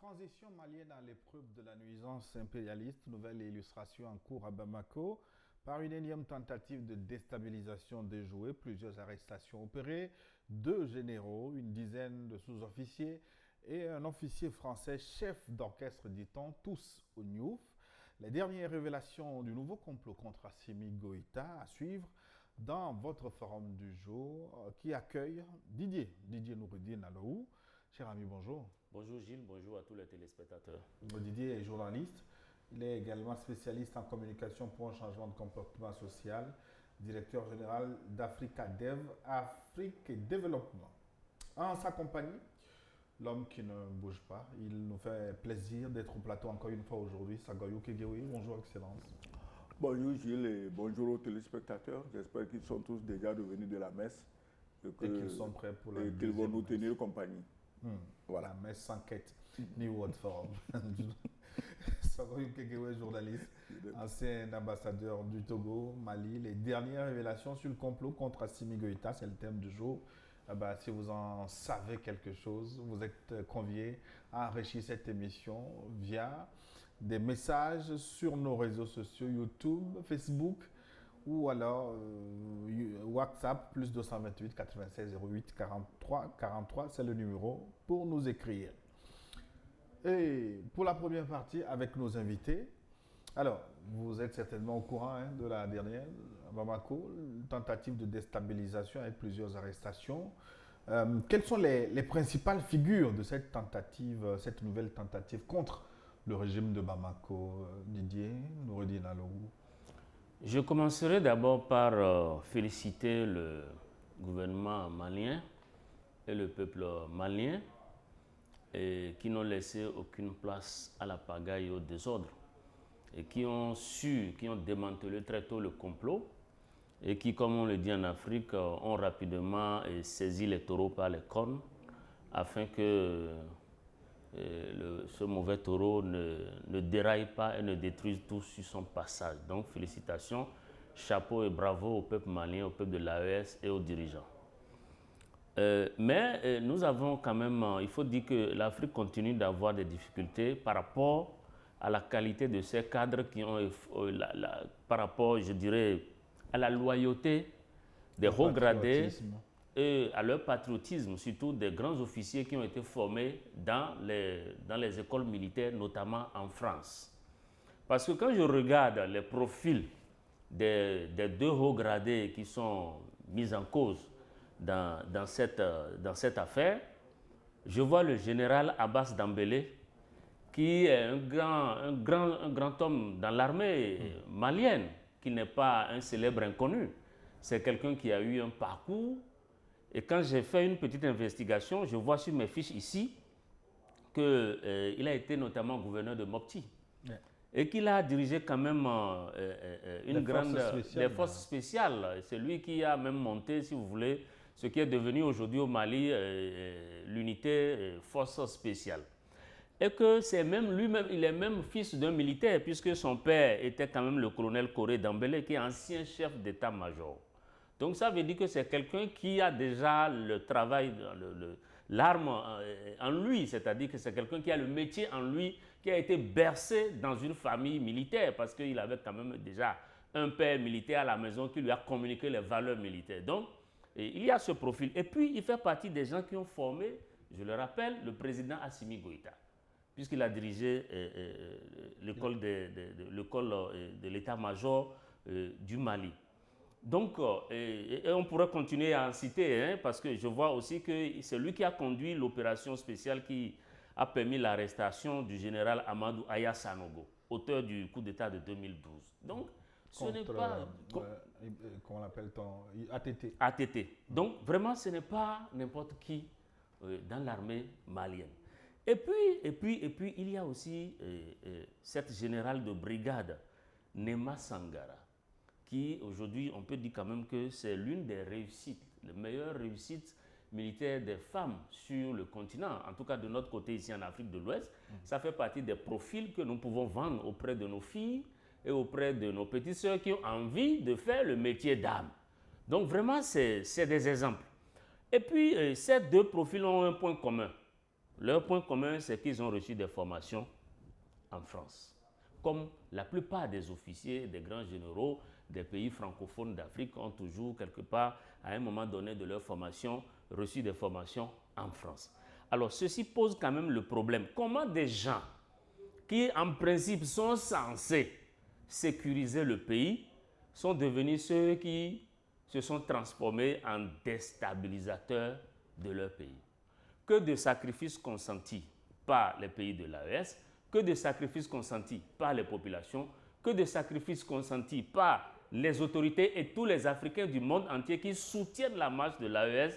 transition malienne à l'épreuve de la nuisance impérialiste, nouvelle illustration en cours à Bamako. Par une énième tentative de déstabilisation déjouée, plusieurs arrestations opérées, 2 généraux, une dizaine de sous-officiers et un officier français chef d'orchestre, dit-on, tous au Niouf. Les dernières révélations du nouveau complot contre Assimi Goïta à suivre dans votre forum du jour qui accueille Didier Noureddine Alou. Cher ami, bonjour. Bonjour Gilles, bonjour à tous les téléspectateurs. Didier est journaliste. Il est également spécialiste en communication pour un changement de comportement social, directeur général d'Africa Dev, Afrique et Développement. En sa compagnie, l'homme qui ne bouge pas, il nous fait plaisir d'être au plateau encore une fois aujourd'hui. Sagoyou Kegeoui, bonjour Excellence. Bonjour Gilles et bonjour aux téléspectateurs. J'espère qu'ils sont tous déjà revenus de la messe et qu'ils sont prêts pour la et qu'ils vont nous tenir compagnie. Voilà, messe sans quête, ni World Forum. Sagoyou Kegeoui, journaliste, ancien ambassadeur du Togo, Mali. Les dernières révélations sur le complot contre Assimi Goïta, c'est le thème du jour. Si vous en savez quelque chose, vous êtes conviés à enrichir cette émission via des messages sur nos réseaux sociaux YouTube, Facebook ou alors WhatsApp plus 228 96 08 43, c'est le numéro pour nous écrire. Et pour la première partie avec nos invités, alors vous êtes certainement au courant de la dernière, à Bamako, tentative de déstabilisation avec plusieurs arrestations. Quelles sont les principales figures de cette tentative, cette nouvelle tentative contre le régime de Bamako, Didier Noureddine Alou? Je commencerai d'abord par féliciter le gouvernement malien et le peuple malien qui n'ont laissé aucune place à la pagaille et au désordre et qui ont démantelé très tôt le complot et qui, comme on le dit en Afrique, ont rapidement saisi les taureaux par les cornes afin que ce mauvais taureau ne déraille pas et ne détruise tout sur son passage. Donc félicitations, chapeau et bravo au peuple malien, au peuple de l'AES et aux dirigeants. Mais nous avons quand même, il faut dire que l'Afrique continue d'avoir des difficultés par rapport à la qualité de ces cadres qui ont, par rapport, je dirais, à la loyauté des hauts gradés et à leur patriotisme, surtout des grands officiers qui ont été formés dans les écoles militaires, notamment en France. Parce que quand je regarde les profils des 2 hauts gradés qui sont mis en cause dans cette affaire, je vois le général Abbas Dambélé, qui est un grand homme dans l'armée malienne, qui n'est pas un célèbre inconnu. C'est quelqu'un qui a eu un parcours. Et quand j'ai fait une petite investigation, je vois sur mes fiches ici qu'il a été notamment gouverneur de Mopti. Ouais. Et qu'il a dirigé quand même les forces spéciales. C'est lui qui a même monté, si vous voulez, ce qui est devenu aujourd'hui au Mali l'unité force spéciale. Et que c'est même lui-même, il est même fils d'un militaire, puisque son père était quand même le colonel Koré Dambélé, qui est ancien chef d'état-major. Donc ça veut dire que c'est quelqu'un qui a déjà le travail, l'arme en lui, c'est-à-dire que c'est quelqu'un qui a le métier en lui, qui a été bercé dans une famille militaire, parce qu'il avait quand même déjà un père militaire à la maison qui lui a communiqué les valeurs militaires. Donc il y a ce profil. Et puis il fait partie des gens qui ont formé, je le rappelle, le président Assimi Goïta, puisqu'il a dirigé l'école de l'état-major du Mali. Donc, et on pourrait continuer à en citer, parce que je vois aussi que c'est lui qui a conduit l'opération spéciale qui a permis l'arrestation du général Amadou Aya Sanogo, auteur du coup d'État de 2012. Donc, ce n'est pas... Comment l'appelle-t-on? ATT. ATT. Donc, vraiment, ce n'est pas n'importe qui dans l'armée malienne. Et puis, il y a aussi cette générale de brigade, Nema Sangara, qui aujourd'hui, on peut dire quand même que c'est l'une des réussites, les meilleures réussites militaires des femmes sur le continent, en tout cas de notre côté ici en Afrique de l'Ouest. Ça fait partie des profils que nous pouvons vendre auprès de nos filles et auprès de nos petites sœurs qui ont envie de faire le métier d'âme. Donc vraiment, c'est des exemples. Et puis, ces 2 profils ont un point commun. Leur point commun, c'est qu'ils ont reçu des formations en France. Comme la plupart des officiers, des grands généraux des pays francophones d'Afrique ont toujours, quelque part, à un moment donné de leur formation, reçu des formations en France. Alors, ceci pose quand même le problème. Comment des gens qui, en principe, sont censés sécuriser le pays, sont devenus ceux qui se sont transformés en déstabilisateurs de leur pays? Que de sacrifices consentis par les pays de l'AES, que de sacrifices consentis par les populations, que de sacrifices consentis par les autorités et tous les Africains du monde entier qui soutiennent la marche de l'AES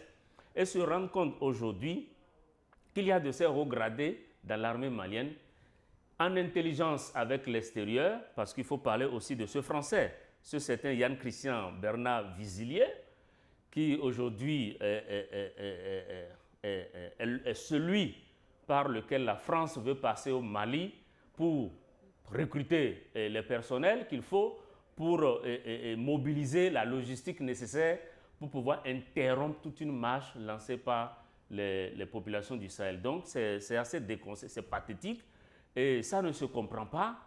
et se rendent compte aujourd'hui qu'il y a de ces hauts gradés dans l'armée malienne, en intelligence avec l'extérieur, parce qu'il faut parler aussi de ce Français, ce certain Yann Christian Bernard Vizilier, qui aujourd'hui est celui par lequel la France veut passer au Mali pour recruter les personnels qu'il faut pour mobiliser la logistique nécessaire pour pouvoir interrompre toute une marche lancée par les populations du Sahel. Donc c'est assez déconcertant, c'est pathétique et ça ne se comprend pas.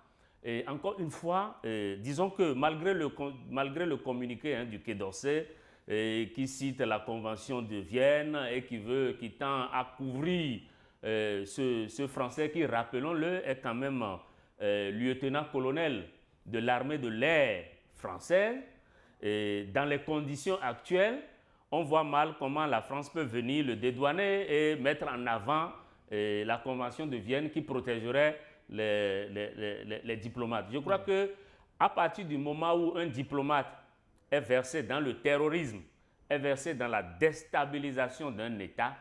Et encore une fois, disons que malgré le communiqué du Quai d'Orsay, qui cite la Convention de Vienne et qui tend à couvrir ce Français qui, rappelons-le, est quand même lieutenant-colonel de l'armée de l'air française. Et dans les conditions actuelles, on voit mal comment la France peut venir le dédouaner et mettre en avant la Convention de Vienne qui protégerait les diplomates. Je crois qu'à partir du moment où un diplomate est versé dans le terrorisme, est versé dans la déstabilisation d'un État,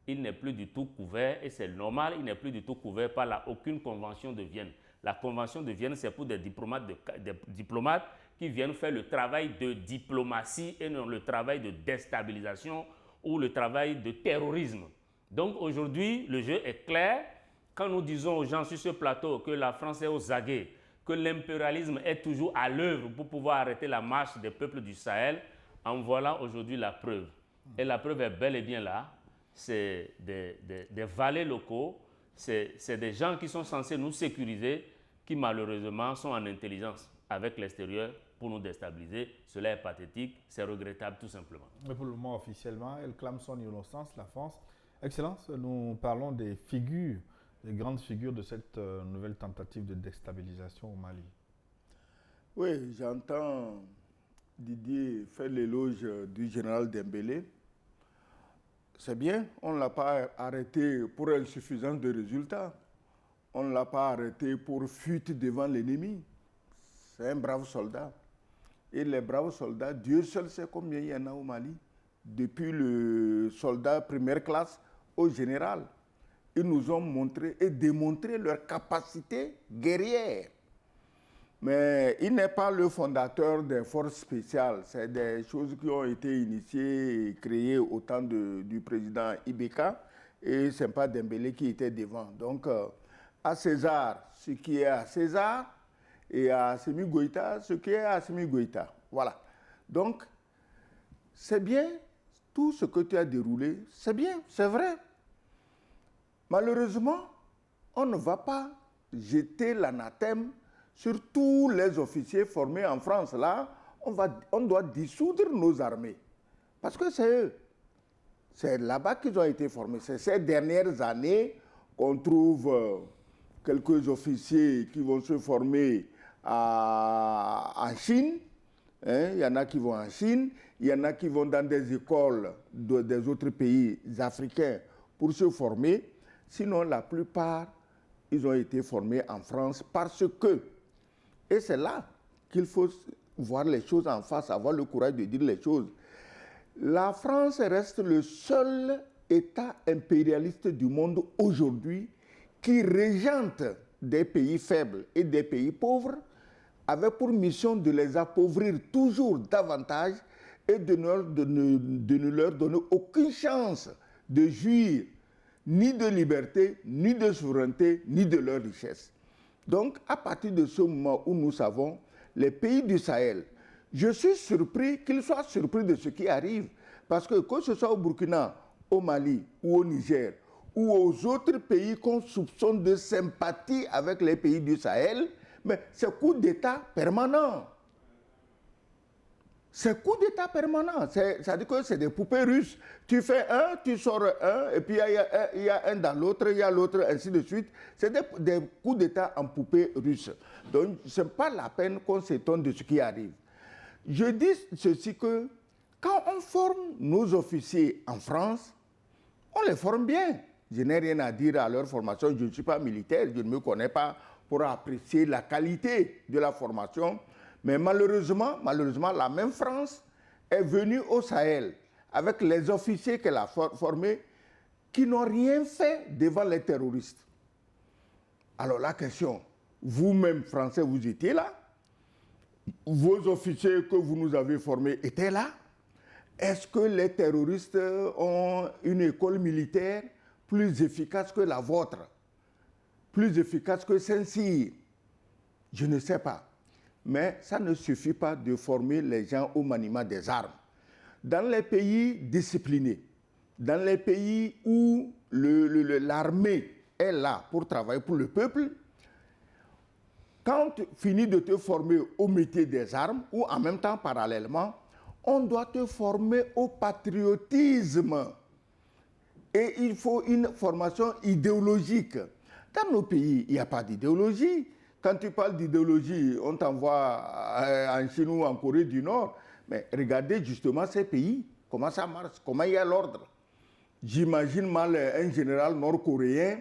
il n'est plus du tout couvert, et c'est normal, il n'est plus du tout couvert par aucune convention de Vienne. La convention de Vienne, c'est pour des diplomates qui viennent faire le travail de diplomatie et non le travail de déstabilisation ou le travail de terrorisme. Donc aujourd'hui, le jeu est clair. Quand nous disons aux gens sur ce plateau que la France est aux aguets, que l'impérialisme est toujours à l'œuvre pour pouvoir arrêter la marche des peuples du Sahel, en voilà aujourd'hui la preuve. Et la preuve est bel et bien là. C'est des valets locaux, c'est des gens qui sont censés nous sécuriser, qui malheureusement sont en intelligence avec l'extérieur pour nous déstabiliser. Cela est pathétique, c'est regrettable tout simplement. Mais pour le moment, officiellement, elle clame son innocence, la France. Excellence, nous parlons des grandes figures de cette nouvelle tentative de déstabilisation au Mali. Oui, j'entends Didier faire l'éloge du général Dembélé. C'est bien, on ne l'a pas arrêté pour insuffisance de résultats. On ne l'a pas arrêté pour fuite devant l'ennemi. C'est un brave soldat. Et les braves soldats, Dieu seul sait combien il y en a au Mali. Depuis le soldat première classe au général. Ils nous ont montré et démontré leur capacité guerrière. Mais il n'est pas le fondateur des forces spéciales. C'est des choses qui ont été initiées et créées au temps du président Ibeka. Et ce n'est pas Dembélé qui était devant. Donc, à César, ce qui est à César, et à Assimi Goïta, ce qui est à Assimi Goïta. Voilà. Donc, c'est bien, tout ce que tu as déroulé, c'est bien, c'est vrai. Malheureusement, on ne va pas jeter l'anathème sur tous les officiers formés en France. Là, on doit dissoudre nos armées. Parce que c'est eux. C'est là-bas qu'ils ont été formés. C'est ces dernières années qu'on trouve quelques officiers qui vont se former en Chine. Il y en a qui vont en Chine. Il y en a qui vont dans des écoles des autres pays africains pour se former. Sinon, la plupart, ils ont été formés en France parce que, et c'est là qu'il faut voir les choses en face, avoir le courage de dire les choses. La France reste le seul État impérialiste du monde aujourd'hui qui régente des pays faibles et des pays pauvres avec pour mission de les appauvrir toujours davantage et de ne leur donner aucune chance de jouir ni de liberté, ni de souveraineté, ni de leur richesse. Donc, à partir de ce moment où nous savons, les pays du Sahel, je suis surpris qu'ils soient surpris de ce qui arrive. Parce que ce soit au Burkina, au Mali ou au Niger, ou aux autres pays qu'on soupçonne de sympathie avec les pays du Sahel, mais c'est coup d'État permanent. C'est coup d'État permanent. C'est-à-dire que c'est des poupées russes. Tu fais un, tu sors un, et puis il y a un dans l'autre, il y a l'autre, ainsi de suite. C'est des coups d'État en poupées russes. Donc, ce n'est pas la peine qu'on s'étonne de ce qui arrive. Je dis ceci que quand on forme nos officiers en France, on les forme bien. Je n'ai rien à dire à leur formation. Je ne suis pas militaire, je ne me connais pas pour apprécier la qualité de la formation. Mais malheureusement, la même France est venue au Sahel avec les officiers qu'elle a formés qui n'ont rien fait devant les terroristes. Alors la question, vous-même Français, vous étiez là? Vos officiers que vous nous avez formés étaient là? Est-ce que les terroristes ont une école militaire plus efficace que la vôtre? Plus efficace que Saint-Cyr? Je ne sais pas. Mais ça ne suffit pas de former les gens au maniement des armes. Dans les pays disciplinés, dans les pays où l'armée est là pour travailler pour le peuple, quand tu finis de te former au métier des armes, ou en même temps parallèlement, on doit te former au patriotisme. Et il faut une formation idéologique. Dans nos pays, il n'y a pas d'idéologie. Quand tu parles d'idéologie, on t'envoie en Chine ou en Corée du Nord. Mais regardez justement ces pays, comment ça marche, comment il y a l'ordre. J'imagine mal un général nord-coréen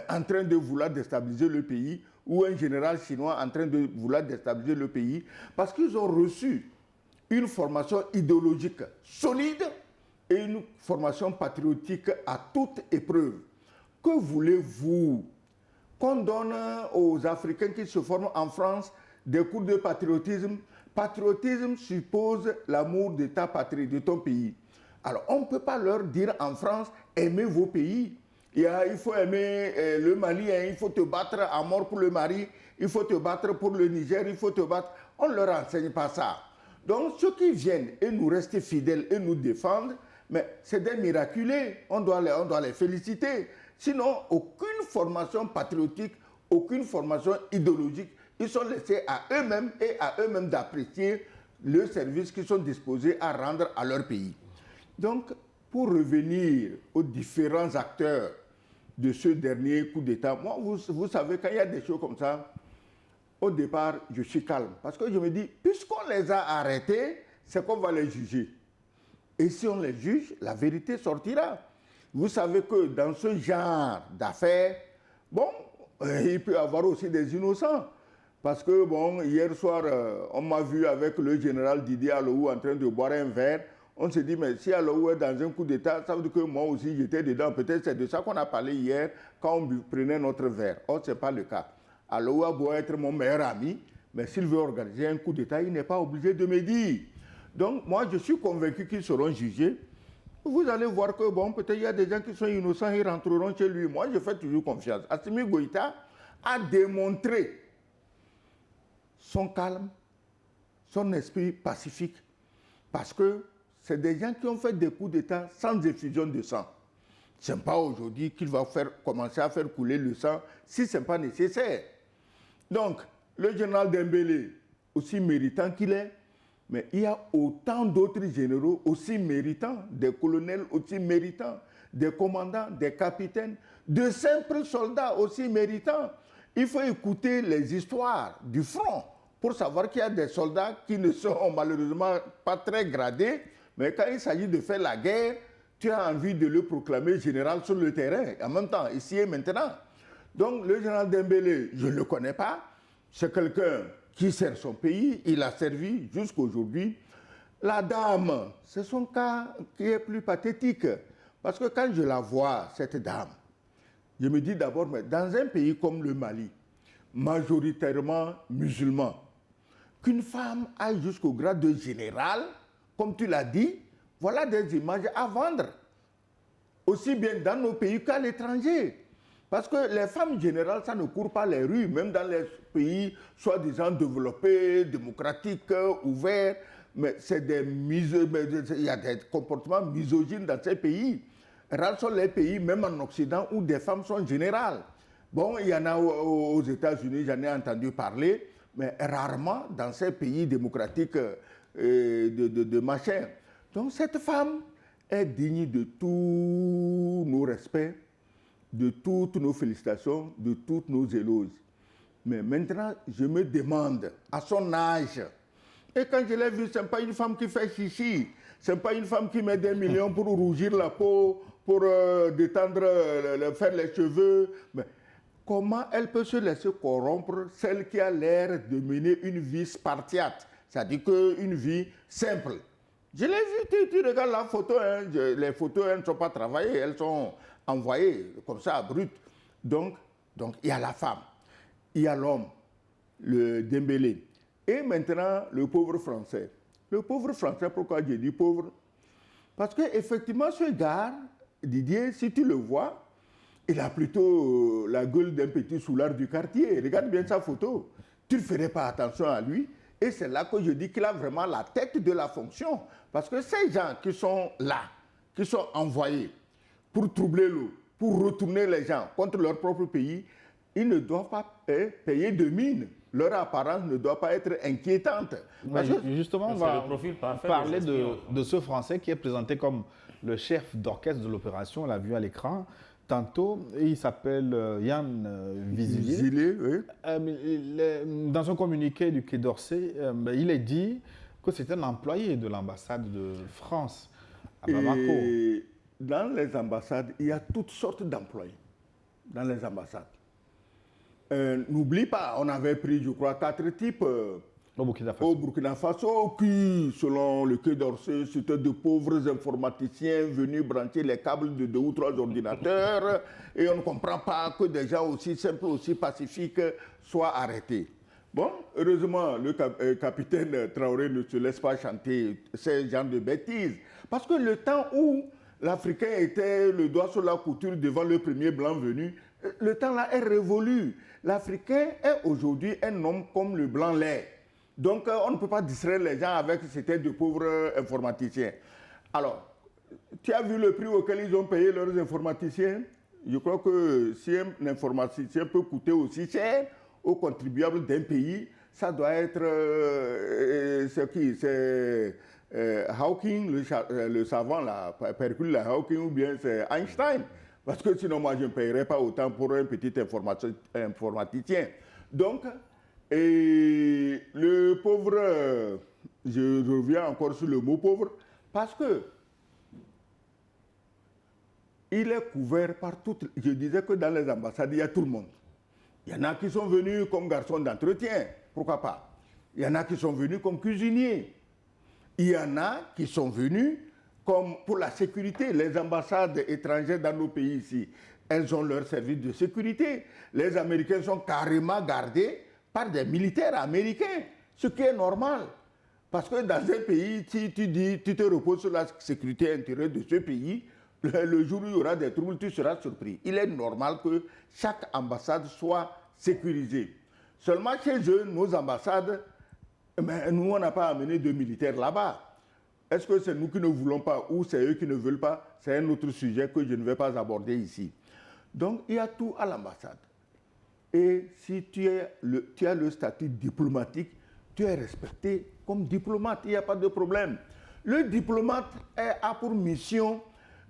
en train de vouloir déstabiliser le pays ou un général chinois en train de vouloir déstabiliser le pays parce qu'ils ont reçu une formation idéologique solide et une formation patriotique à toute épreuve. Que voulez-vous? Qu'on donne aux Africains qui se forment en France des cours de patriotisme. Patriotisme suppose l'amour de ta patrie, de ton pays. Alors, on ne peut pas leur dire en France, aimez vos pays. Il faut aimer le Mali, il faut te battre à mort pour le Mali, il faut te battre pour le Niger, il faut te battre. On ne leur enseigne pas ça. Donc, ceux qui viennent et nous rester fidèles et nous défendre, mais c'est des miraculés. On doit les féliciter. Sinon, aucune formation patriotique, aucune formation idéologique. Ils sont laissés à eux-mêmes et à eux-mêmes d'apprécier le service qu'ils sont disposés à rendre à leur pays. Donc, pour revenir aux différents acteurs de ce dernier coup d'État, moi, vous savez, quand il y a des choses comme ça, au départ, je suis calme. Parce que je me dis, puisqu'on les a arrêtés, c'est qu'on va les juger. Et si on les juge, la vérité sortira. Vous savez que dans ce genre d'affaires, bon, il peut y avoir aussi des innocents. Parce que, bon, hier soir, on m'a vu avec le général Didier Alou en train de boire un verre. On s'est dit, mais si Alou est dans un coup d'État, ça veut dire que moi aussi j'étais dedans. Peut-être c'est de ça qu'on a parlé hier quand on prenait notre verre. Or, ce n'est pas le cas. Alou a beau être mon meilleur ami, mais s'il veut organiser un coup d'État, il n'est pas obligé de me dire. Donc, moi, je suis convaincu qu'ils seront jugés. Vous allez voir que, bon, peut-être il y a des gens qui sont innocents, ils rentreront chez lui. Moi, je fais toujours confiance. Assimi Goïta a démontré son calme, son esprit pacifique, parce que c'est des gens qui ont fait des coups d'État sans effusion de sang. Ce n'est pas aujourd'hui qu'il va commencer à faire couler le sang si ce n'est pas nécessaire. Donc, le général Dembélé, aussi méritant qu'il est, mais il y a autant d'autres généraux aussi méritants, des colonels aussi méritants, des commandants, des capitaines, de simples soldats aussi méritants. Il faut écouter les histoires du front pour savoir qu'il y a des soldats qui ne sont malheureusement pas très gradés, mais quand il s'agit de faire la guerre, tu as envie de le proclamer général sur le terrain, en même temps, ici et maintenant. Donc le général Dembélé, je ne le connais pas, c'est quelqu'un qui sert son pays, il a servi jusqu'à aujourd'hui. La dame, c'est son cas qui est plus pathétique. Parce que quand je la vois, cette dame, je me dis d'abord, mais dans un pays comme le Mali, majoritairement musulman, qu'une femme aille jusqu'au grade de général, comme tu l'as dit, voilà des images à vendre. Aussi bien dans nos pays qu'à l'étranger. Parce que les femmes générales, ça ne court pas les rues, même dans les pays soi-disant développés, démocratiques, ouverts. Mais il y a des comportements misogynes dans ces pays. Rares sont les pays, même en Occident, où des femmes sont générales. Bon, il y en a aux États-Unis, j'en ai entendu parler, mais rarement dans ces pays démocratiques de machin. Donc cette femme est digne de tous nos respects, de toutes nos félicitations, de toutes nos éloges. Mais maintenant, je me demande, à son âge, et quand je l'ai vue, ce n'est pas une femme qui fait chichi, ce n'est pas une femme qui met des millions pour rougir la peau, pour détendre, faire les cheveux. Mais comment elle peut se laisser corrompre, celle qui a l'air de mener une vie spartiate, c'est-à-dire une vie simple. Je l'ai vu, tu regardes la photo, hein, les photos, elles ne sont pas travaillées, elles sont envoyées comme ça, brutes. Donc, il y a la femme, il y a l'homme, le Dembélé, et maintenant le pauvre Français. Le pauvre Français, pourquoi j'ai dit pauvre? Parce qu'effectivement, ce gars, Didier, si tu le vois, il a plutôt la gueule d'un petit soulard du quartier. Regarde bien sa photo. Tu ne ferais pas attention à lui. Et c'est là que je dis qu'il a vraiment la tête de la fonction. Parce que ces gens qui sont là, qui sont envoyés pour troubler l'eau, pour retourner les gens contre leur propre pays, ils ne doivent pas payer de mine. Leur apparence ne doit pas être inquiétante. Justement, on va parler de ce Français qui est présenté comme le chef d'orchestre de l'opération, on l'a vu à l'écran. Tantôt, il s'appelle Yann Vizillier. Oui. Dans son communiqué du Quai d'Orsay, il est dit que c'est un employé de l'ambassade de France à Bamako. Et dans les ambassades, il y a toutes sortes d'employés. Dans les ambassades. N'oublie pas, on avait pris, je crois, 4 types au Burkina Faso qui, selon le Quai d'Orsay, c'était de pauvres informaticiens venus brancher les câbles de 2 ou 3 ordinateurs. Et on ne comprend pas que des gens aussi simples, aussi pacifiques soient arrêtés. Bon, heureusement, le capitaine Traoré ne se laisse pas chanter ces genres de bêtises. Parce que le temps où l'Africain était le doigt sur la couture devant le premier blanc venu, le temps là est révolu. L'Africain est aujourd'hui un homme comme le blanc l'est. Donc on ne peut pas distraire les gens avec c'était de pauvres informaticiens. Alors, tu as vu le prix auquel ils ont payé leurs informaticiens? Je crois que si un informaticien peut coûter aussi cher aux contribuables d'un pays, ça doit être c'est qui? C'est Hawking, le savant là, Hercule Hawking, ou bien c'est Einstein. Parce que sinon, moi, je ne paierais pas autant pour un petit informaticien. Donc, et le pauvre, je reviens encore sur le mot pauvre, parce que il est couvert par toutes. Je disais que dans les ambassades, il y a tout le monde. Il y en a qui sont venus comme garçons d'entretien, pourquoi pas. Il y en a qui sont venus comme cuisiniers. Il y en a qui sont venus comme pour la sécurité. Les ambassades étrangères dans nos pays ici, elles ont leur service de sécurité. Les Américains sont carrément gardés par des militaires américains, ce qui est normal. Parce que dans un pays, si tu te reposes sur la sécurité intérieure de ce pays, le jour où il y aura des troubles, tu seras surpris. Il est normal que chaque ambassade soit sécurisée. Seulement chez eux, nos ambassades, nous, on n'a pas amené de militaires là-bas. Est-ce que c'est nous qui ne voulons pas ou c'est eux qui ne veulent pas? C'est un autre sujet que je ne vais pas aborder ici. Donc, il y a tout à l'ambassade. Et si tu as le statut diplomatique, tu es respecté comme diplomate, il n'y a pas de problème. Le diplomate a pour mission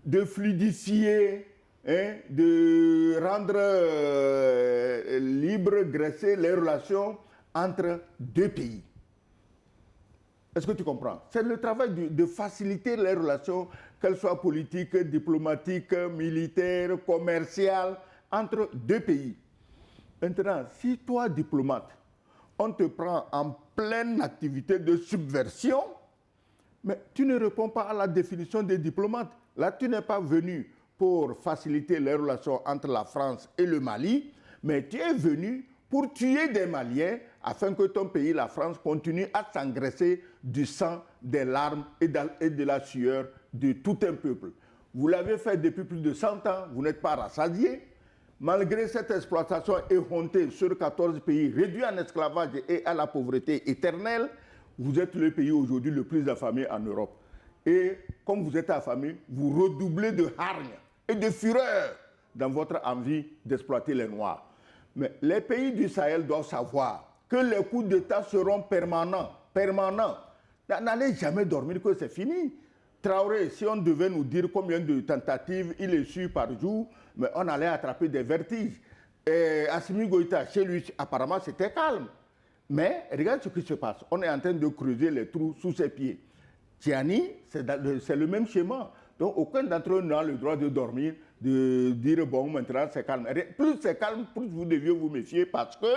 de fluidifier, de rendre libre, graisser les relations entre 2 pays. Est-ce que tu comprends? C'est le travail de faciliter les relations, qu'elles soient politiques, diplomatiques, militaires, commerciales, entre 2 pays. Maintenant, si toi, diplomate, on te prend en pleine activité de subversion, mais tu ne réponds pas à la définition des diplomates. Là, tu n'es pas venu pour faciliter les relations entre la France et le Mali, mais tu es venu pour tuer des Maliens afin que ton pays, la France, continue à s'engraisser du sang, des larmes et de la sueur de tout un peuple. Vous l'avez fait depuis plus de 100 ans, vous n'êtes pas rassasiés. Malgré cette exploitation éhontée sur 14 pays réduits en esclavage et à la pauvreté éternelle, vous êtes le pays aujourd'hui le plus affamé en Europe. Et comme vous êtes affamé, vous redoublez de hargne et de fureur dans votre envie d'exploiter les Noirs. Mais les pays du Sahel doivent savoir que les coups d'État seront permanents. N'allez jamais dormir que c'est fini. Traoré, si on devait nous dire combien de tentatives il est su par jour, mais on allait attraper des vertiges. Et Assimi Goïta, chez lui, apparemment, c'était calme. Mais regarde ce qui se passe. On est en train de creuser les trous sous ses pieds. Tiani, c'est le même schéma. Donc, aucun d'entre eux n'a le droit de dormir, de dire, bon, maintenant, c'est calme. Plus c'est calme, plus vous deviez vous méfier parce que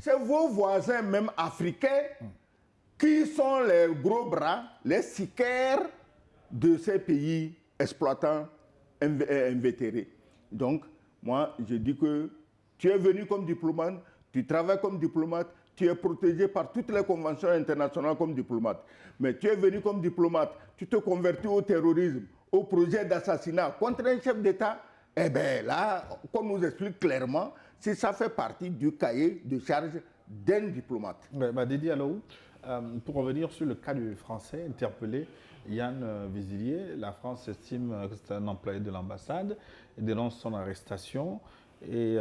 c'est vos voisins, même africains, qui sont les gros bras, les sicaires de ces pays exploitants invétérés. Donc, moi, je dis que tu es venu comme diplomate, tu travailles comme diplomate, tu es protégé par toutes les conventions internationales comme diplomate. Mais tu es venu comme diplomate, tu te convertis au terrorisme, au projet d'assassinat contre un chef d'État. Eh bien là, qu'on nous explique clairement, si ça fait partie du cahier de charge d'un diplomate. Didier Alou, pour revenir sur le cas du Français interpellé, Yann Vézilier, la France estime que c'est un employé de l'ambassade et dénonce son arrestation et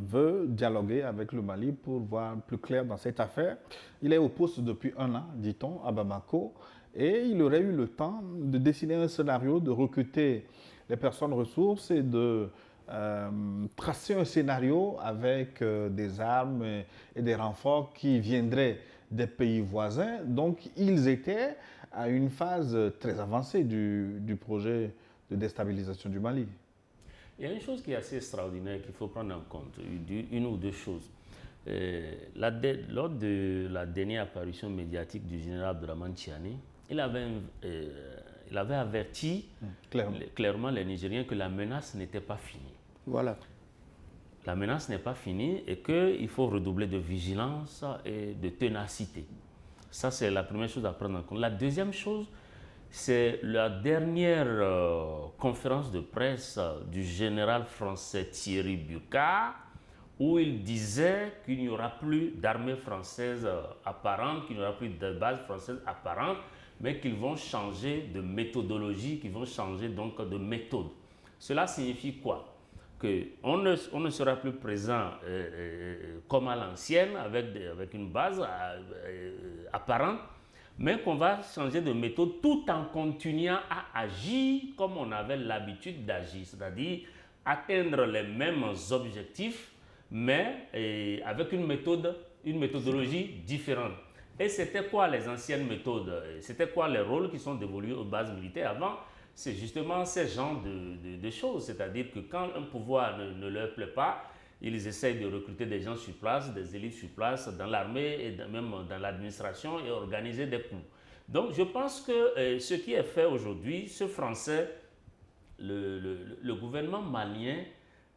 veut dialoguer avec le Mali pour voir plus clair dans cette affaire. Il est au poste depuis 1 an, dit-on, à Bamako, et il aurait eu le temps de dessiner un scénario, de recruter les personnes ressources et de tracer un scénario avec des armes et des renforts qui viendraient des pays voisins. Donc, ils étaient à une phase très avancée du projet de déstabilisation du Mali. Il y a une chose qui est assez extraordinaire qu'il faut prendre en compte, une ou deux choses. Lors de la dernière apparition médiatique du général Abdourahmane Tiani, il avait averti clairement les Nigériens que la menace n'était pas finie. Voilà. La menace n'est pas finie et qu'il faut redoubler de vigilance et de ténacité. Ça, c'est la première chose à prendre en compte. La deuxième chose, c'est la dernière conférence de presse du général français Thierry Burkhardt, où il disait qu'il n'y aura plus d'armée française apparente, qu'il n'y aura plus de base française apparente, mais qu'ils vont changer de méthodologie, qu'ils vont changer donc de méthode. Cela signifie quoi? Qu'on ne sera plus présent comme à l'ancienne, avec une base apparente, mais qu'on va changer de méthode tout en continuant à agir comme on avait l'habitude d'agir, c'est-à-dire atteindre les mêmes objectifs, mais avec une méthodologie différente. Et c'était quoi les anciennes méthodes? C'était quoi les rôles qui sont dévolus aux bases militaires avant? C'est justement ces genres de choses, c'est-à-dire que quand un pouvoir ne leur plaît pas, ils essayent de recruter des gens sur place, des élites sur place, dans l'armée et même dans l'administration et organiser des coups. Donc je pense que ce qui est fait aujourd'hui, ce Français, le gouvernement malien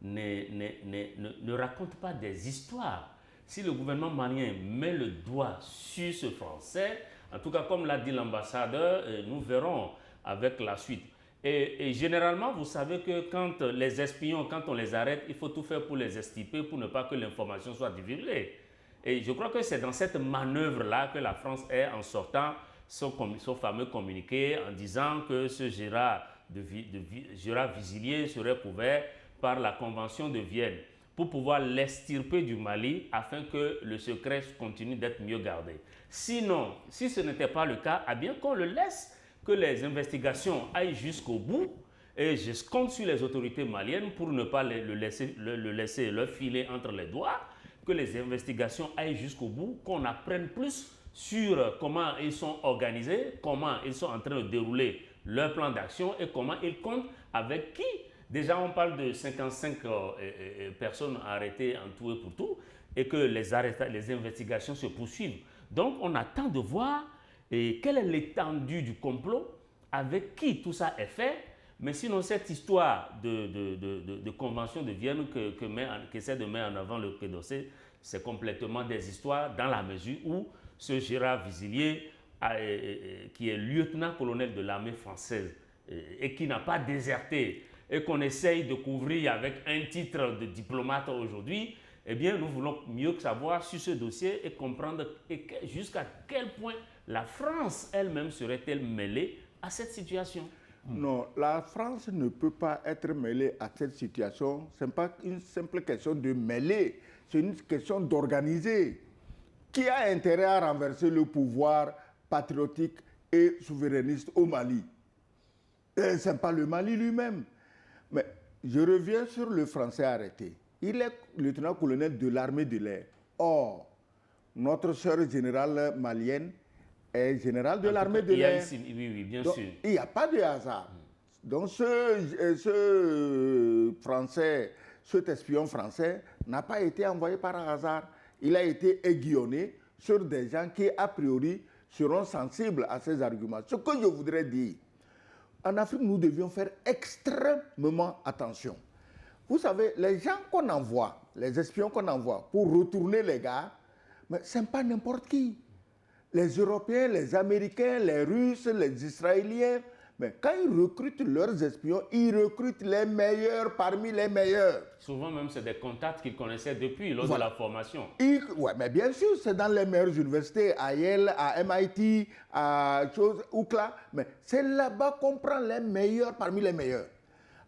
ne raconte pas des histoires. Si le gouvernement malien met le doigt sur ce Français, en tout cas comme l'a dit l'ambassadeur, nous verrons avec la suite. Et généralement, vous savez que quand les espions, quand on les arrête, il faut tout faire pour les extirper, pour ne pas que l'information soit divulguée. Et je crois que c'est dans cette manœuvre-là que la France est en sortant son fameux communiqué en disant que ce Gérard Vézilier serait couvert par la Convention de Vienne pour pouvoir l'extirper du Mali afin que le secret continue d'être mieux gardé. Sinon, si ce n'était pas le cas, eh bien qu'on le laisse, que les investigations aillent jusqu'au bout, et je compte sur les autorités maliennes pour ne pas le laisser leur filer entre les doigts, que les investigations aillent jusqu'au bout, qu'on apprenne plus sur comment ils sont organisés, comment ils sont en train de dérouler leur plan d'action et comment ils comptent avec qui. Déjà, on parle de 55 personnes arrêtées en tout et pour tout, et que les investigations se poursuivent. Donc, on attend de voir quelle est l'étendue du complot, avec qui tout ça est fait. Mais sinon, cette histoire de convention de Vienne qu'essaie de mettre en avant le Quai d'Orsay, c'est complètement des histoires dans la mesure où ce Gérard Vézilier, qui est lieutenant-colonel de l'armée française et qui n'a pas déserté et qu'on essaye de couvrir avec un titre de diplomate aujourd'hui, eh bien, nous voulons mieux savoir sur ce dossier et comprendre jusqu'à quel point la France elle-même serait-elle mêlée à cette situation. Non, la France ne peut pas être mêlée à cette situation. Ce n'est pas une simple question de mêler, c'est une question d'organiser. Qui a intérêt à renverser le pouvoir patriotique et souverainiste au Mali? Ce n'est pas le Mali lui-même. Mais je reviens sur le Français arrêté. Il est lieutenant-colonel de l'armée de l'air. Or, notre sœur générale malienne est générale de l'armée de l'air. Oui, bien Donc, sûr. il n'y a pas de hasard. Donc cet espion français n'a pas été envoyé par hasard. Il a été aiguillonné sur des gens qui, a priori, seront sensibles à ces arguments. Ce que je voudrais dire, en Afrique, nous devions faire extrêmement attention. Vous savez, les gens qu'on envoie, les espions qu'on envoie pour retourner les gars, mais ce n'est pas n'importe qui. Les Européens, les Américains, les Russes, les Israéliens, mais quand ils recrutent leurs espions, ils recrutent les meilleurs parmi les meilleurs. Souvent même, c'est des contacts qu'ils connaissaient depuis lors de la formation. Oui, mais bien sûr, c'est dans les meilleures universités, à Yale, à MIT, à UCLA, mais c'est là-bas qu'on prend les meilleurs parmi les meilleurs.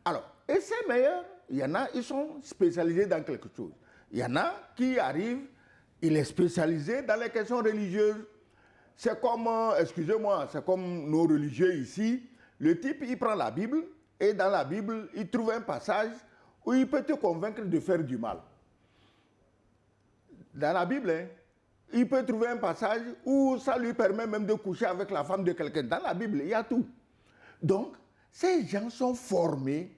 Alors, et ces meilleurs, il y en a, ils sont spécialisés dans quelque chose. Il y en a qui arrivent, il est spécialisé dans les questions religieuses. C'est comme, excusez-moi, c'est comme nos religieux ici. Le type, il prend la Bible et dans la Bible, il trouve un passage où il peut te convaincre de faire du mal. Dans la Bible, hein, il peut trouver un passage où ça lui permet même de coucher avec la femme de quelqu'un. Dans la Bible, il y a tout. Donc, ces gens sont formés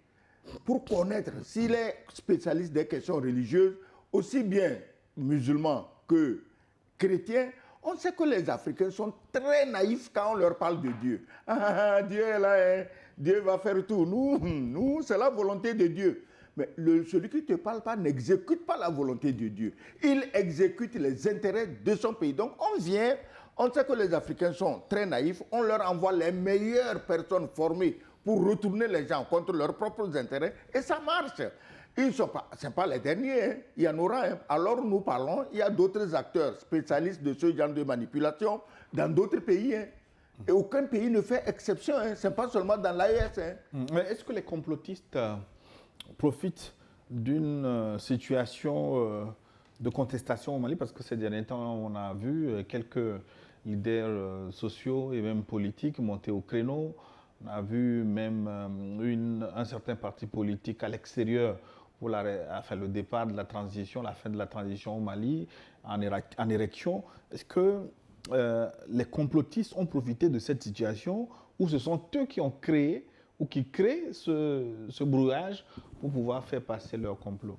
pour connaître s'il est spécialiste des questions religieuses, aussi bien musulmans que chrétiens. On sait que les Africains sont très naïfs quand on leur parle de Dieu. Ah, Dieu est là, hein. Dieu va faire tout. Nous, c'est la volonté de Dieu. Mais celui qui ne te parle pas n'exécute pas la volonté de Dieu. Il exécute les intérêts de son pays. Donc on vient, on sait que les Africains sont très naïfs, on leur envoie les meilleures personnes formées pour retourner les gens contre leurs propres intérêts et ça marche. Ils sont pas, ce n'est pas les derniers, hein. Il y en aura. Hein. Alors nous parlons, il y a d'autres acteurs spécialistes de ce genre de manipulation dans d'autres pays. Hein. Et aucun pays ne fait exception, hein. Ce n'est pas seulement dans l'AES. Hein. Mais est-ce que les complotistes profitent d'une situation de contestation au Mali? Parce que ces derniers temps, on a vu quelques leaders sociaux et même politiques monter au créneau. On a vu même un certain parti politique à l'extérieur pour le départ de la transition, la fin de la transition au Mali, en érection. Est-ce que les complotistes ont profité de cette situation ou ce sont eux qui ont créé ou qui créent ce brouillage pour pouvoir faire passer leur complot?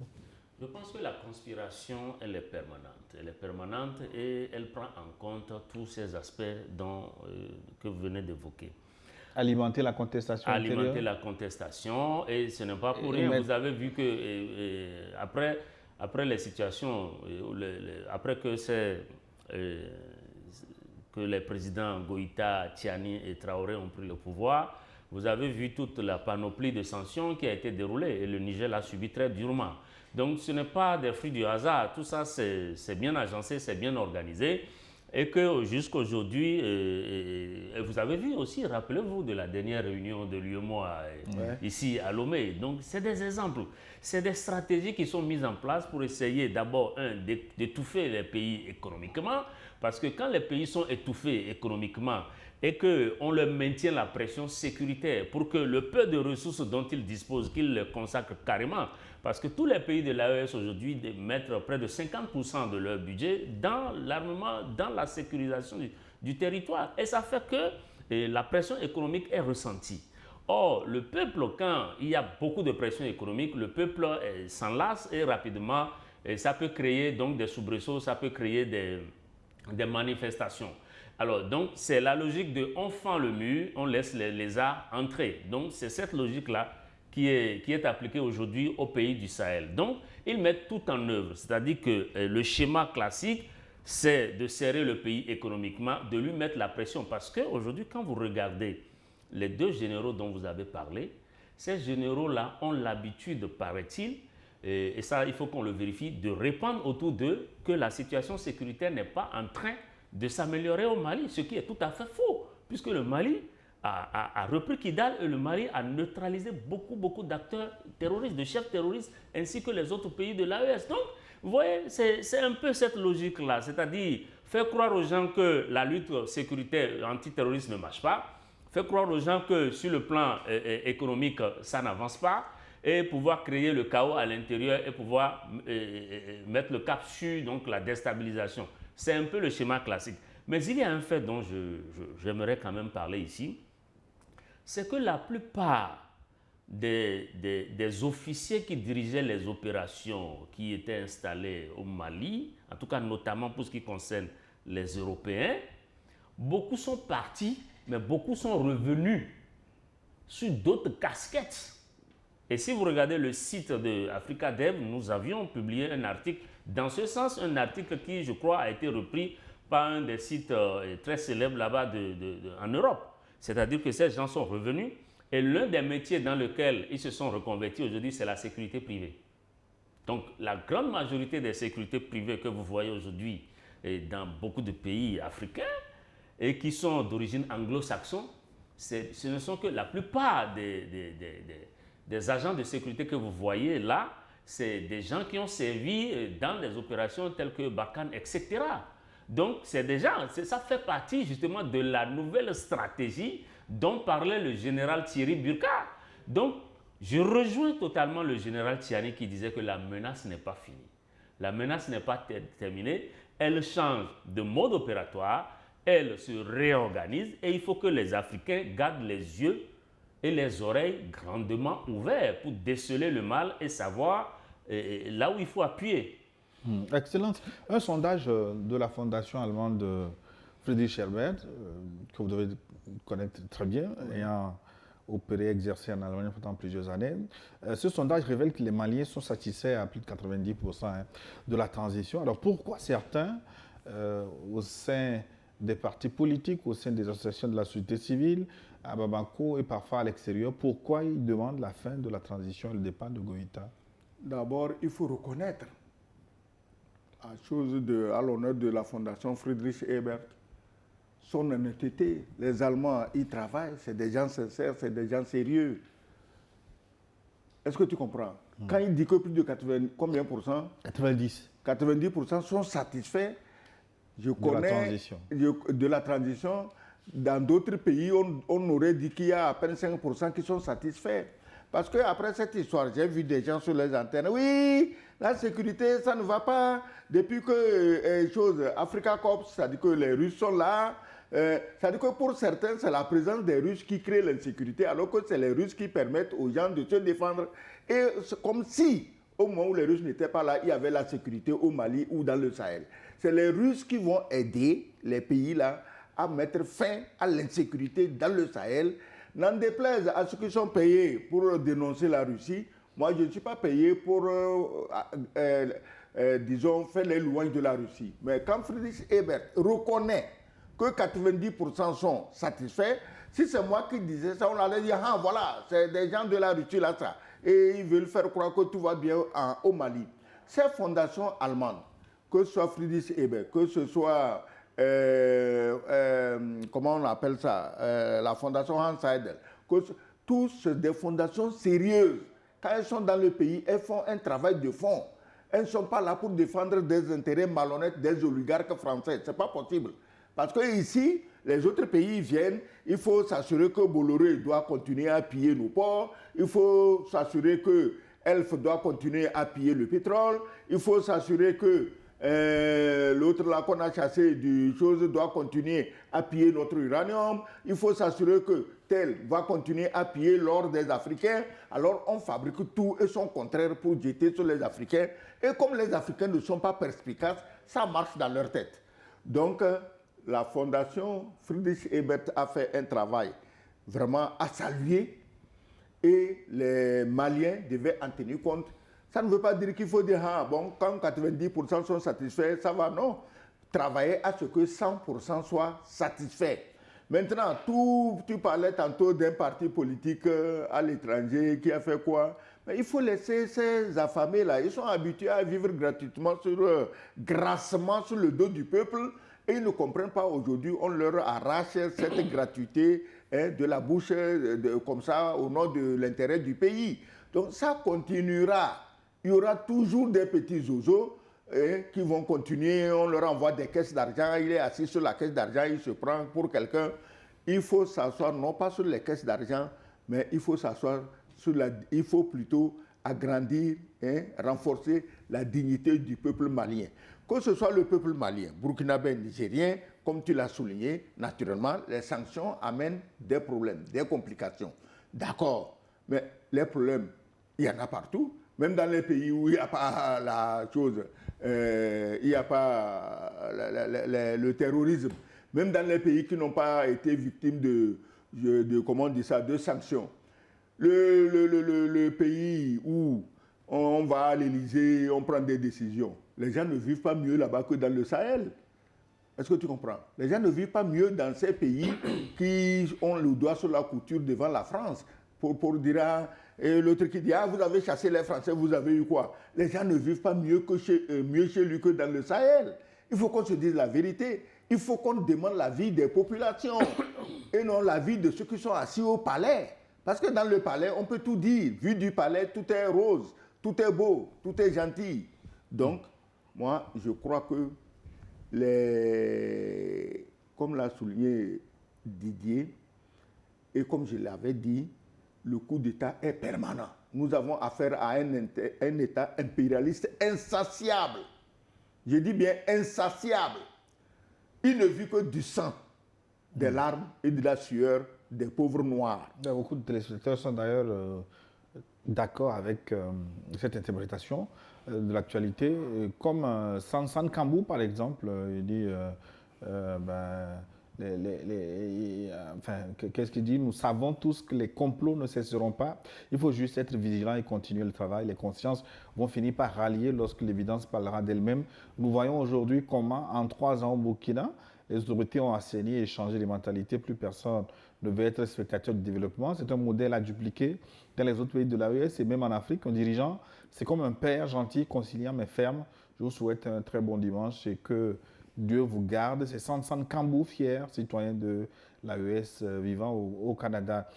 Je pense que la conspiration, elle est permanente. Elle est permanente et elle prend en compte tous ces aspects que vous venez d'évoquer. Alimenter la contestation intérieure. Alimenter la contestation, et ce n'est pas pour rien. Vous avez vu que après les situations, après que les présidents Goïta, Tiani et Traoré ont pris le pouvoir, vous avez vu toute la panoplie de sanctions qui a été déroulée et le Niger l'a subi très durement. Donc ce n'est pas des fruits du hasard, tout ça c'est bien agencé, c'est bien organisé. Et que jusqu'aujourd'hui, vous avez vu aussi, rappelez-vous de la dernière réunion de l'UEMOA ici à Lomé. Donc c'est des exemples, c'est des stratégies qui sont mises en place pour essayer d'abord, d'étouffer les pays économiquement, parce que quand les pays sont étouffés économiquement et qu'on leur maintient la pression sécuritaire pour que le peu de ressources dont ils disposent, qu'ils les consacrent carrément, parce que tous les pays de l'AES aujourd'hui mettent près de 50% de leur budget dans l'armement, dans la sécurisation du territoire. Et ça fait que la pression économique est ressentie. Or, le peuple, quand il y a beaucoup de pression économique, le peuple s'enlace et rapidement, ça peut créer donc des soubresauts, ça peut créer des manifestations. Alors, donc, c'est la logique de on fend le mur, on laisse les lézards entrer. Donc, c'est cette logique-là qui est appliquée aujourd'hui aux pays du Sahel. Donc, ils mettent tout en œuvre. C'est-à-dire que le schéma classique, c'est de serrer le pays économiquement, de lui mettre la pression. Parce qu'aujourd'hui, quand vous regardez les deux généraux dont vous avez parlé, ces généraux-là ont l'habitude, paraît-il, et ça, il faut qu'on le vérifie, de répandre autour d'eux que la situation sécuritaire n'est pas en train de s'améliorer au Mali, ce qui est tout à fait faux, puisque le Mali a repris Kidal et le Mali a neutralisé beaucoup d'acteurs terroristes, de chefs terroristes, ainsi que les autres pays de l'AES. Donc, vous voyez, c'est un peu cette logique-là, c'est-à-dire faire croire aux gens que la lutte sécuritaire antiterroriste ne marche pas, faire croire aux gens que sur le plan économique, ça n'avance pas, et pouvoir créer le chaos à l'intérieur et pouvoir mettre le cap sur donc, la déstabilisation. C'est un peu le schéma classique. Mais il y a un fait dont j'aimerais quand même parler ici, c'est que la plupart des officiers qui dirigeaient les opérations qui étaient installées au Mali, en tout cas notamment pour ce qui concerne les Européens, beaucoup sont partis, mais beaucoup sont revenus sur d'autres casquettes. Et si vous regardez le site de Africa Dev, nous avions publié un article dans ce sens, un article qui, je crois, a été repris par un des sites très célèbres là-bas en Europe. C'est-à-dire que ces gens sont revenus et l'un des métiers dans lequel ils se sont reconvertis aujourd'hui, c'est la sécurité privée. Donc, la grande majorité des sécurités privées que vous voyez aujourd'hui dans beaucoup de pays africains et qui sont d'origine anglo-saxonne, ce ne sont que la plupart des agents de sécurité que vous voyez là, c'est des gens qui ont servi dans des opérations telles que Barkhane, etc. Donc, c'est des gens, ça fait partie justement de la nouvelle stratégie dont parlait le général Thierry Burka. Donc, je rejoins totalement le général Tiani qui disait que la menace n'est pas finie. La menace n'est pas terminée, elle change de mode opératoire, elle se réorganise et il faut que les Africains gardent les yeux et les oreilles grandement ouverts pour déceler le mal et savoir là où il faut appuyer. Excellent. Un sondage de la fondation allemande Friedrich Ebert, que vous devez connaître très bien, ayant opéré, exercé en Allemagne pendant plusieurs années. Ce sondage révèle que les Maliens sont satisfaits à plus de 90% de la transition. Alors pourquoi certains, au sein des partis politiques, au sein des associations de la société civile, à Bamako et parfois à l'extérieur, pourquoi ils demandent la fin de la transition et le départ de Goïta? D'abord, il faut reconnaître, à l'honneur de la fondation Friedrich Ebert, son honnêteté. Les Allemands y travaillent, c'est des gens sincères, c'est des gens sérieux. Est-ce que tu comprends? Quand il dit que plus de 80, combien pour cent? 90. 90% sont satisfaits. Je connais de la transition. Dans d'autres pays, on aurait dit qu'il y a à peine 5% qui sont satisfaits. Parce qu'après cette histoire, j'ai vu des gens sur les antennes. Oui, la sécurité, ça ne va pas. Depuis que Africa Corps, c'est-à-dire que les Russes sont là. C'est-à-dire que pour certains, c'est la présence des Russes qui crée l'insécurité, alors que c'est les Russes qui permettent aux gens de se défendre. Et c'est comme si, au moment où les Russes n'étaient pas là, il y avait la sécurité au Mali ou dans le Sahel. C'est les Russes qui vont aider les pays-là à mettre fin à l'insécurité dans le Sahel. N'en déplaise à ceux qui sont payés pour dénoncer la Russie, moi je ne suis pas payé pour, disons, faire les louanges de la Russie. Mais quand Friedrich Ebert reconnaît que 90% sont satisfaits, si c'est moi qui disais ça, on allait dire, ah voilà, c'est des gens de la Russie là, ça. Et ils veulent faire croire que tout va bien au Mali. Ces fondations allemandes, que ce soit Friedrich Ebert, que ce soit, comment on appelle ça, la fondation Hans Seidel, tous des fondations sérieuses. Quand elles sont dans le pays, elles font un travail de fond. Elles ne sont pas là pour défendre des intérêts malhonnêtes des oligarques français. Ce n'est pas possible. Parce qu'ici, les autres pays viennent, il faut s'assurer que Bolloré doit continuer à piller nos ports, il faut s'assurer que Elf doit continuer à piller le pétrole, il faut s'assurer que l'autre là qu'on a chassé du chose doit continuer à piller notre uranium, il faut s'assurer que tel va continuer à piller l'or des Africains. Alors on fabrique tout et son contraire pour jeter sur les Africains. Et comme les Africains ne sont pas perspicaces, ça marche dans leur tête. Donc, la fondation Friedrich Ebert a fait un travail vraiment à saluer et les Maliens devaient en tenir compte. Ça ne veut pas dire qu'il faut dire, ah bon, quand 90% sont satisfaits, ça va, non. Travailler à ce que 100% soient satisfaits. Maintenant, tu parlais tantôt d'un parti politique à l'étranger qui a fait quoi? Mais il faut laisser ces affamés-là, ils sont habitués à vivre gratuitement, grassement sur le dos du peuple. Et ils ne comprennent pas aujourd'hui, on leur arrache cette gratuité de la bouche comme ça au nom de l'intérêt du pays. Donc ça continuera. Il y aura toujours des petits zozos qui vont continuer. On leur envoie des caisses d'argent. Il est assis sur la caisse d'argent, il se prend pour quelqu'un. Il faut s'asseoir non pas sur les caisses d'argent, mais il faut s'asseoir sur il faut plutôt agrandir, renforcer la dignité du peuple malien. Que ce soit le peuple malien, burkinabé, nigérien, comme tu l'as souligné, naturellement, les sanctions amènent des problèmes, des complications. D'accord, mais les problèmes, il y en a partout, même dans les pays où il n'y a pas la chose, il n'y a pas le terrorisme, même dans les pays qui n'ont pas été victimes comment on dit ça, de sanctions. Le pays où on va à l'Élysée, on prend des décisions. Les gens ne vivent pas mieux là-bas que dans le Sahel. Est-ce que tu comprends? Les gens ne vivent pas mieux dans ces pays qui ont le doigt sur la couture devant la France pour dire, et l'autre qui dit, vous avez chassé les Français, vous avez eu quoi? Les gens ne vivent pas mieux chez lui que dans le Sahel. Il faut qu'on se dise la vérité. Il faut qu'on demande l'avis des populations et non l'avis de ceux qui sont assis au palais. Parce que dans le palais, on peut tout dire. Vu du palais, tout est rose, tout est beau, tout est gentil. Donc, moi, je crois que comme l'a souligné Didier, et comme je l'avais dit, le coup d'État est permanent. Nous avons affaire à un État impérialiste insatiable. Je dis bien insatiable. Il ne vit que du sang, des larmes et de la sueur des pauvres noirs. Beaucoup de téléspectateurs sont d'ailleurs d'accord avec cette interprétation de l'actualité. Comme Sansan Kambou, par exemple, il dit qu'est-ce qu'il dit? Nous savons tous que les complots ne cesseront pas. Il faut juste être vigilant et continuer le travail. Les consciences vont finir par rallier lorsque l'évidence parlera d'elle-même. Nous voyons aujourd'hui comment, en 3 ans au Burkina, les autorités ont assaini et changé les mentalités. Plus personne ne veut être spectateur du développement. C'est un modèle à dupliquer dans les autres pays de l'AES et même en Afrique. Un dirigeant, c'est comme un père gentil, conciliant mais ferme. Je vous souhaite un très bon dimanche et que Dieu vous garde. C'est Sansan Kambou, fier citoyen de l'AES vivant au Canada.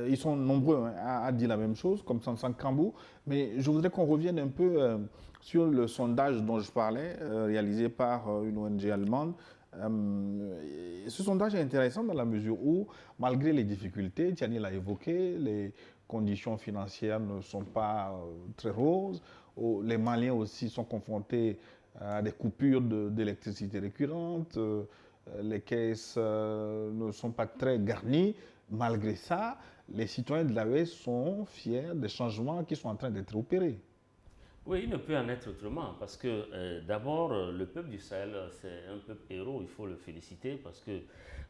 Ils sont nombreux à dire la même chose, comme Sansan Kambou. Mais je voudrais qu'on revienne un peu sur le sondage dont je parlais, réalisé par une ONG allemande. Ce sondage est intéressant dans la mesure où, malgré les difficultés, Tiani l'a évoqué, les conditions financières ne sont pas très roses. Les Maliens aussi sont confrontés à des coupures d'électricité récurrentes. Les caisses ne sont pas très garnies. Malgré ça, les citoyens de l'AES sont fiers des changements qui sont en train d'être opérés. Oui, il ne peut en être autrement parce que d'abord, le peuple du Sahel, c'est un peuple héros, il faut le féliciter parce que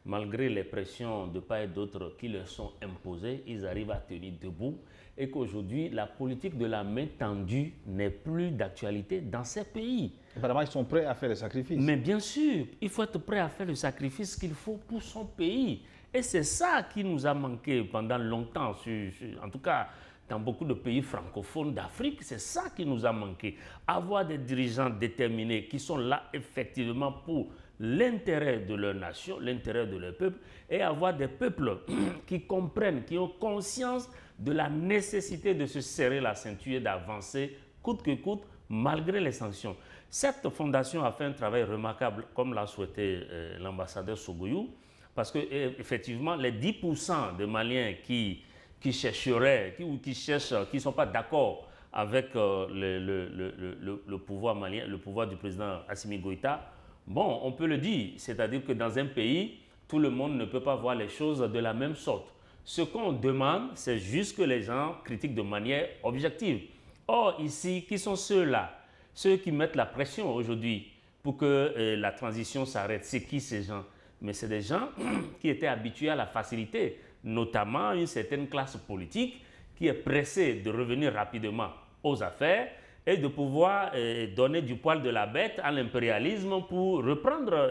malgré les pressions de part et d'autre qui leur sont imposées, ils arrivent à tenir debout et qu'aujourd'hui, la politique de la main tendue n'est plus d'actualité dans ces pays. Apparemment, ils sont prêts à faire le sacrifice. Mais bien sûr, il faut être prêt à faire le sacrifice qu'il faut pour son pays. Et c'est ça qui nous a manqué pendant longtemps, en tout cas, dans beaucoup de pays francophones d'Afrique, c'est ça qui nous a manqué. Avoir des dirigeants déterminés qui sont là effectivement pour l'intérêt de leur nation, l'intérêt de leur peuple, et avoir des peuples qui comprennent, qui ont conscience de la nécessité de se serrer la ceinture et d'avancer coûte que coûte, malgré les sanctions. Cette fondation a fait un travail remarquable, comme l'a souhaité l'ambassadeur Sogoyou, parce que effectivement, les 10% de Maliens qui chercheraient, qui ne sont pas d'accord avec le pouvoir malien, le pouvoir du président Assimi Goïta, bon, on peut le dire, c'est-à-dire que dans un pays, tout le monde ne peut pas voir les choses de la même sorte. Ce qu'on demande, c'est juste que les gens critiquent de manière objective. Or, ici, qui sont ceux-là? Ceux qui mettent la pression aujourd'hui pour que la transition s'arrête. C'est qui ces gens? Mais c'est des gens qui étaient habitués à la facilité, notamment une certaine classe politique qui est pressée de revenir rapidement aux affaires et de pouvoir donner du poil de la bête à l'impérialisme pour reprendre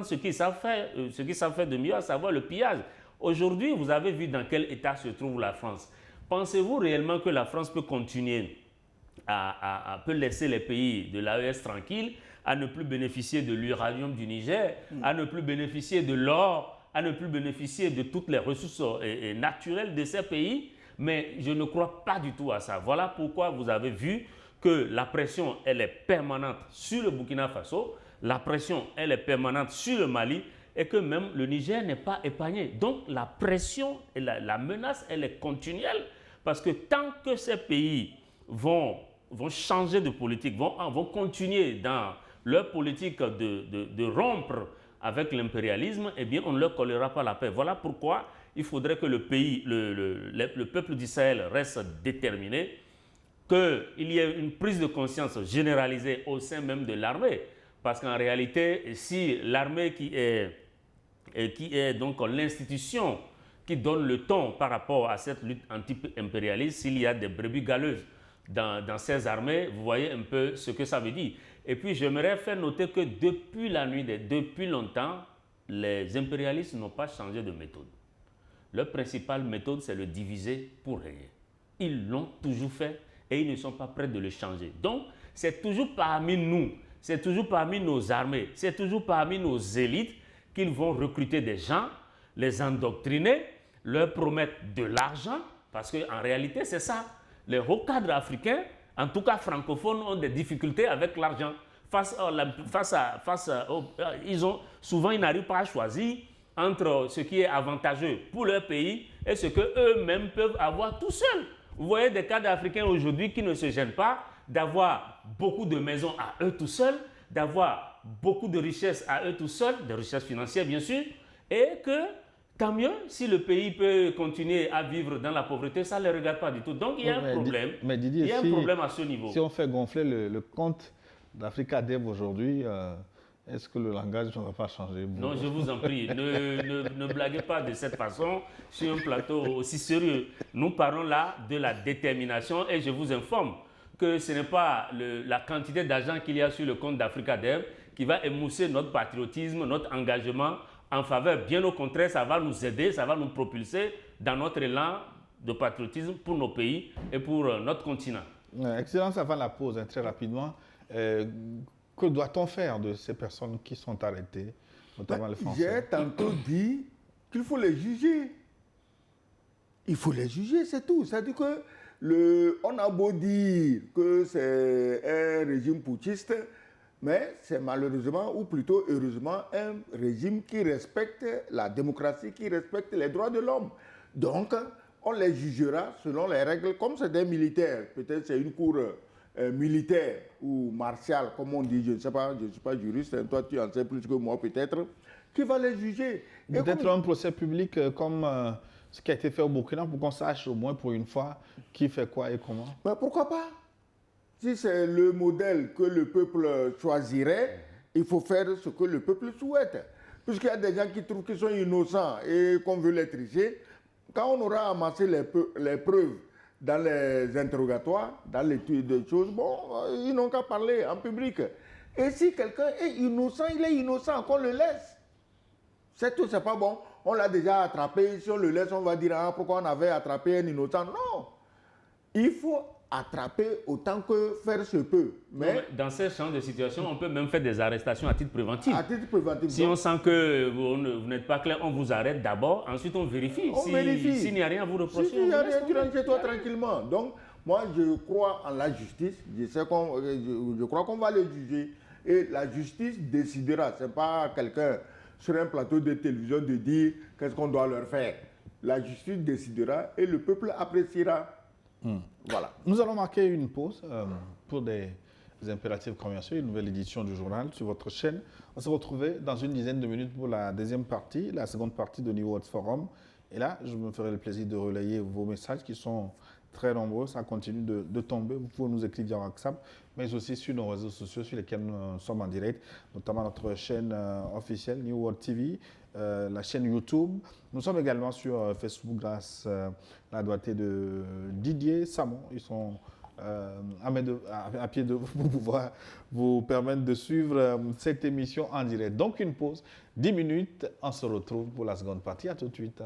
ce qu'ils savent faire de mieux, à savoir le pillage. Aujourd'hui, vous avez vu dans quel état se trouve la France. Pensez-vous réellement que la France peut continuer peut laisser les pays de l'AES tranquilles, à ne plus bénéficier de l'uranium du Niger, à ne plus bénéficier de l'or à ne plus bénéficier de toutes les ressources naturelles de ces pays, mais je ne crois pas du tout à ça. Voilà pourquoi vous avez vu que la pression, elle est permanente sur le Burkina Faso, la pression, elle est permanente sur le Mali, et que même le Niger n'est pas épargné. Donc la pression et la menace, elle est continuelle, parce que tant que ces pays vont changer de politique, vont continuer dans leur politique de rompre avec l'impérialisme, eh bien on ne leur collera pas la paix. Voilà pourquoi il faudrait que le pays, le peuple d'Israël reste déterminé, qu'il y ait une prise de conscience généralisée au sein même de l'armée. Parce qu'en réalité, si l'armée qui est donc l'institution qui donne le ton par rapport à cette lutte anti-impérialiste, s'il y a des brebis galeuses dans ces armées, vous voyez un peu ce que ça veut dire. Et puis j'aimerais faire noter que depuis longtemps, les impérialistes n'ont pas changé de méthode. Leur principale méthode, c'est le diviser pour régner. Ils l'ont toujours fait et ils ne sont pas prêts de le changer. Donc, c'est toujours parmi nous, c'est toujours parmi nos armées, c'est toujours parmi nos élites qu'ils vont recruter des gens, les endoctriner, leur promettre de l'argent, parce qu'en réalité, c'est ça. Les hauts cadres africains, en tout cas francophones, ont des difficultés avec l'argent. Souvent, ils n'arrivent pas à choisir entre ce qui est avantageux pour leur pays et ce qu'eux-mêmes peuvent avoir tout seuls. Vous voyez des cadres africains aujourd'hui qui ne se gênent pas d'avoir beaucoup de maisons à eux tout seuls, d'avoir beaucoup de richesses à eux tout seuls, des richesses financières bien sûr, et que tant mieux si le pays peut continuer à vivre dans la pauvreté, ça ne les regarde pas du tout. Donc il y a un problème, mais Didier, il y a un problème à ce niveau. Si on fait gonfler le compte d'Africa Dev aujourd'hui, est-ce que le langage ne va pas changer? Non, je vous en prie, ne blaguez pas de cette façon sur un plateau aussi sérieux. Nous parlons là de la détermination et je vous informe que ce n'est pas la quantité d'argent qu'il y a sur le compte d'Africa Dev qui va émousser notre patriotisme, notre engagement en faveur. Bien au contraire, ça va nous aider, ça va nous propulser dans notre élan de patriotisme pour nos pays et pour notre continent. Excellence, avant la pause, très rapidement, que doit-on faire de ces personnes qui sont arrêtées, notamment les Français? J'ai tantôt dit qu'il faut les juger. Il faut les juger, c'est tout. C'est-à-dire que on a beau dire que c'est un régime putschiste, mais c'est malheureusement, ou plutôt heureusement, un régime qui respecte la démocratie, qui respecte les droits de l'homme. Donc, on les jugera selon les règles, comme c'est des militaires. Peut-être c'est une cour militaire ou martiale, comme on dit, je ne sais pas, je ne suis pas juriste, hein, toi tu en sais plus que moi peut-être, qui va les juger. Peut-être un procès public comme ce qui a été fait au Burkina, pour qu'on sache au moins pour une fois qui fait quoi et comment. Mais pourquoi pas? Si c'est le modèle que le peuple choisirait, il faut faire ce que le peuple souhaite. Puisqu'il y a des gens qui trouvent qu'ils sont innocents et qu'on veut les tricher, quand on aura amassé les preuves dans les interrogatoires, dans l'étude des choses, bon, ils n'ont qu'à parler en public. Et si quelqu'un est innocent, il est innocent, qu'on le laisse. C'est tout, c'est pas bon. On l'a déjà attrapé, si on le laisse, on va dire, ah, pourquoi on avait attrapé un innocent? Non. Il faut attraper autant que faire se peut. Mais dans ces genres de situation, on peut même faire des arrestations à titre préventif. À titre préventif. Si on sent que vous n'êtes pas clair, on vous arrête d'abord, ensuite on vérifie. On vérifie. S'il n'y a rien à vous reprocher, s'il n'y a rien, tu rentres chez toi tranquillement. Donc, moi, je crois en la justice. Je crois qu'on va le juger. Et la justice décidera. Ce n'est pas quelqu'un sur un plateau de télévision de dire qu'est-ce qu'on doit leur faire. La justice décidera et le peuple appréciera. Voilà. Nous allons marquer une pause pour des impératifs commerciaux, une nouvelle édition du journal sur votre chaîne. On se retrouve dans une dizaine de minutes pour la deuxième partie, la seconde partie de New World Forum. Et là, je me ferai le plaisir de relayer vos messages qui sont très nombreux. Ça continue de tomber. Vous pouvez nous écrire via WhatsApp, mais aussi sur nos réseaux sociaux sur lesquels nous sommes en direct, notamment notre chaîne officielle New World TV, la chaîne YouTube. Nous sommes également sur Facebook grâce à la doigté de Didier Samon. Ils sont à pied de vous pour pouvoir vous permettre de suivre cette émission en direct. Donc une pause, 10 minutes, on se retrouve pour la seconde partie. À tout de suite.